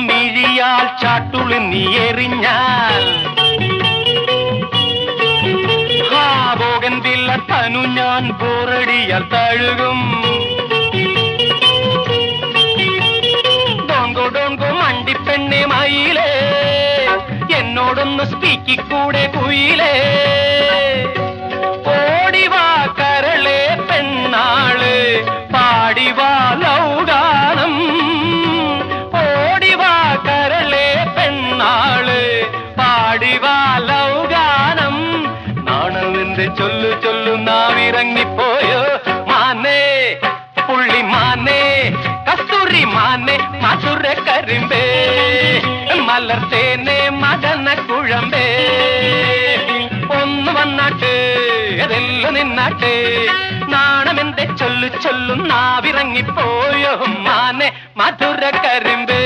മിഴിയാൽ ചാട്ടുളി നീ എറിഞ്ഞാൽ ബോഗൻവില്ല തനു ഞാൻ ബോറടിയാൽ തഴുകും. ഡോങ്കോ ഡോങ്കോ മണ്ടിപ്പെണ്ണെ മയിലേ, എന്നോടൊന്ന് സ്പീക്കിക്കൂടെ കുയിലേ. ഓടിവാ കരളെ പെണ്ണാള്, പാടിവാ ലൗഗാനം. ഓടിവാ കരളെ പെണ്ണാള്, പാടിവാ ലൗഗാനം. നാണവിന്റെ ചൊല്ലു ചൊല്ലു നാവിറങ്ങിപ്പോയോ മാനേ, പുള്ളി മാനേ, കസ്തൂരി മാനേ, മധുര കരിമ്പേ, മലർത്തേനെ മദന കുഴമ്പേ. ഒന്ന് വന്നാട്ട് അതെല്ലാം നിന്നാട്ട്, നാണമെന്റെ ചൊല്ലു ചൊല്ലും നാവിറങ്ങിപ്പോയോ മാനെ, മധുര കരിമ്പേ.